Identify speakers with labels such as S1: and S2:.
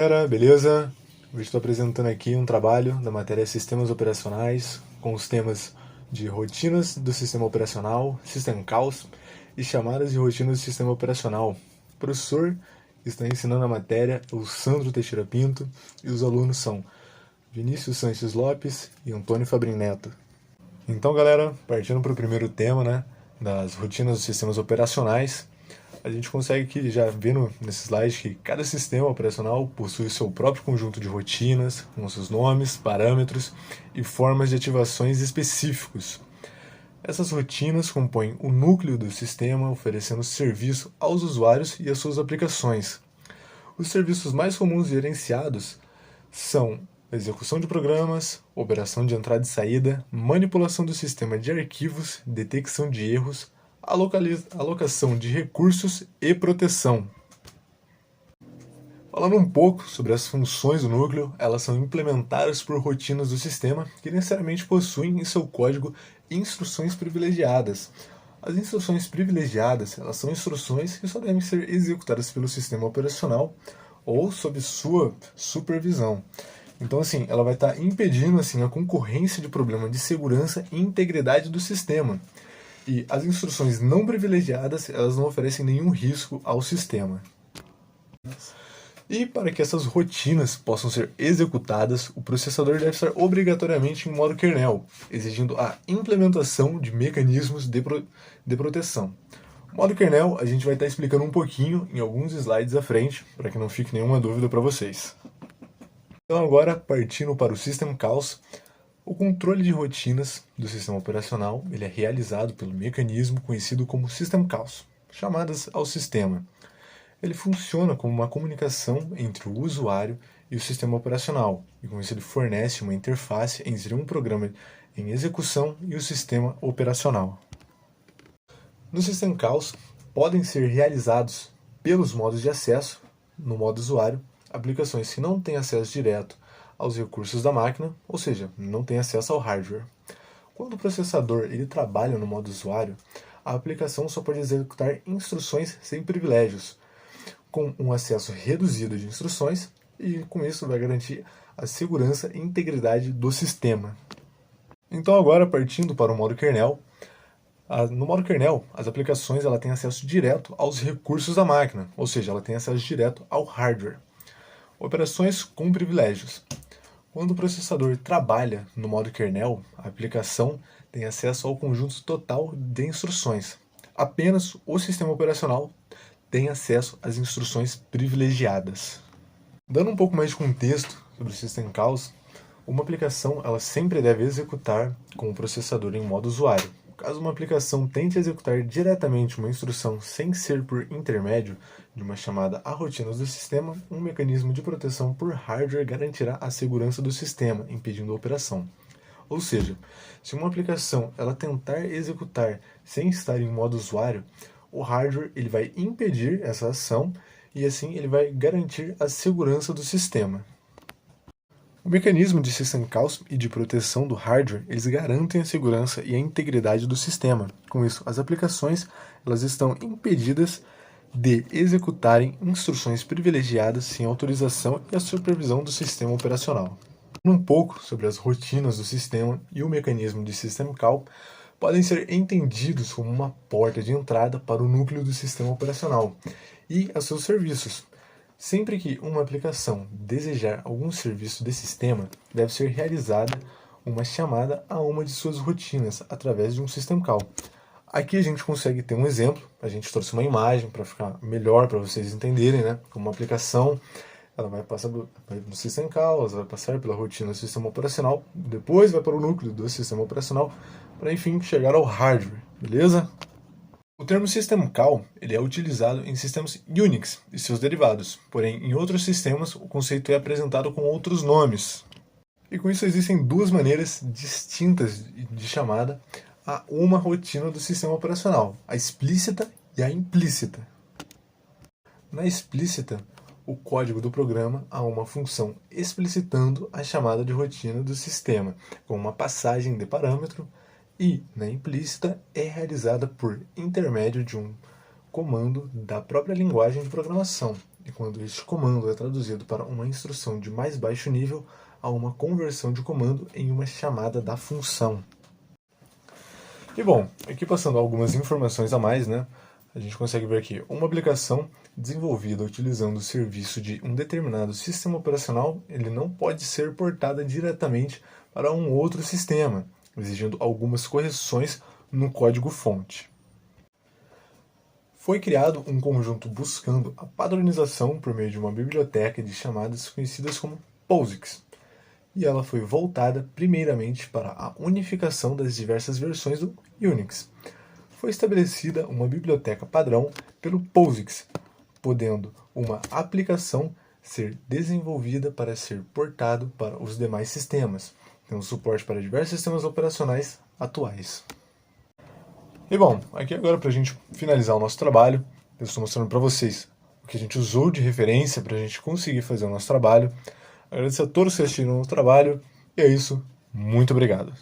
S1: Galera, beleza? Hoje estou apresentando aqui um trabalho da matéria Sistemas Operacionais com os temas de rotinas do sistema operacional, System Calls e chamadas de rotinas do sistema operacional. O professor que está ensinando a matéria é o Sandro Teixeira Pinto e os alunos são Vinícius Sanches Lopes e Antônio Fabrin Neto. Então, galera, partindo para o primeiro tema, né, das rotinas dos sistemas operacionais, a gente consegue que já vendo nesse slide que cada sistema operacional possui o seu próprio conjunto de rotinas, com seus nomes, parâmetros e formas de ativações específicos. Essas rotinas compõem o núcleo do sistema, oferecendo serviço aos usuários e às suas aplicações. Os serviços mais comuns gerenciados são execução de programas, operação de entrada e saída, manipulação do sistema de arquivos, detecção de erros, alocação de recursos e proteção. Falando um pouco sobre as funções do núcleo, elas são implementadas por rotinas do sistema que necessariamente possuem em seu código instruções privilegiadas. As instruções privilegiadas, elas são instruções que só devem ser executadas pelo sistema operacional ou sob sua supervisão. Então, assim, ela vai estar impedindo assim, a concorrência de problema de segurança e integridade do sistema. E as instruções não privilegiadas, elas não oferecem nenhum risco ao sistema. E para que essas rotinas possam ser executadas, o processador deve estar obrigatoriamente em modo kernel, exigindo a implementação de mecanismos de proteção. O modo kernel a gente vai estar explicando um pouquinho em alguns slides à frente, para que não fique nenhuma dúvida para vocês. Então agora, partindo para o System Calls, o controle de rotinas do sistema operacional ele é realizado pelo mecanismo conhecido como System Calls, chamadas ao sistema. Ele funciona como uma comunicação entre o usuário e o sistema operacional, e com isso ele fornece uma interface entre um programa em execução e o sistema operacional. No System Calls, podem ser realizados pelos modos de acesso, no modo usuário, aplicações que não têm acesso direto aos recursos da máquina, ou seja, não têm acesso ao hardware. Quando o processador ele trabalha no modo usuário, a aplicação só pode executar instruções sem privilégios, com um acesso reduzido de instruções, e com isso vai garantir a segurança e integridade do sistema. Então agora, partindo para o modo kernel, no modo kernel, as aplicações ela têm acesso direto aos recursos da máquina, ou seja, ela tem acesso direto ao hardware. Operações com privilégios. Quando o processador trabalha no modo kernel, a aplicação tem acesso ao conjunto total de instruções. Apenas o sistema operacional tem acesso às instruções privilegiadas. Dando um pouco mais de contexto sobre o System Calls, uma aplicação ela sempre deve executar com o processador em modo usuário. Caso uma aplicação tente executar diretamente uma instrução sem ser por intermédio de uma chamada a rotinas do sistema, um mecanismo de proteção por hardware garantirá a segurança do sistema, impedindo a operação. Ou seja, se uma aplicação ela tentar executar sem estar em modo usuário, o hardware ele vai impedir essa ação e assim ele vai garantir a segurança do sistema. O mecanismo de System Calls e de proteção do hardware, eles garantem a segurança e a integridade do sistema. Com isso, as aplicações elas estão impedidas de executarem instruções privilegiadas sem autorização e a supervisão do sistema operacional. Um pouco sobre as rotinas do sistema e o mecanismo de System Call podem ser entendidos como uma porta de entrada para o núcleo do sistema operacional e a seus serviços. Sempre que uma aplicação desejar algum serviço de sistema, deve ser realizada uma chamada a uma de suas rotinas através de um System Call. Aqui a gente consegue ter um exemplo, a gente trouxe uma imagem para ficar melhor para vocês entenderem, né? Como uma aplicação, ela vai passar no System Call, ela vai passar pela rotina do sistema operacional, depois vai para o núcleo do sistema operacional, para enfim chegar ao hardware, beleza? O termo System Call ele é utilizado em sistemas Unix e seus derivados, porém em outros sistemas o conceito é apresentado com outros nomes. E com isso existem duas maneiras distintas de chamada a uma rotina do sistema operacional, a explícita e a implícita. Na explícita, o código do programa há uma função explicitando a chamada de rotina do sistema, com uma passagem de parâmetro, e, na implícita, é realizada por intermédio de um comando da própria linguagem de programação. e quando este comando é traduzido para uma instrução de mais baixo nível, há uma conversão de comando em uma chamada da função. E bom, aqui passando algumas informações a mais, né? A gente consegue ver aqui uma aplicação desenvolvida utilizando o serviço de um determinado sistema operacional, ele não pode ser portada diretamente para um outro sistema, exigindo algumas correções no código-fonte. Foi criado um conjunto buscando a padronização por meio de uma biblioteca de chamadas conhecidas como POSIX, e ela foi voltada primeiramente para a unificação das diversas versões do Unix. Foi estabelecida uma biblioteca padrão pelo POSIX, podendo uma aplicação ser desenvolvida para ser portado para os demais sistemas, tendo suporte para diversos sistemas operacionais atuais. E bom, aqui agora para a gente finalizar o nosso trabalho, eu estou mostrando para vocês o que a gente usou de referência para a gente conseguir fazer o nosso trabalho. Agradeço a todos que assistiram o trabalho, e é isso, muito obrigado.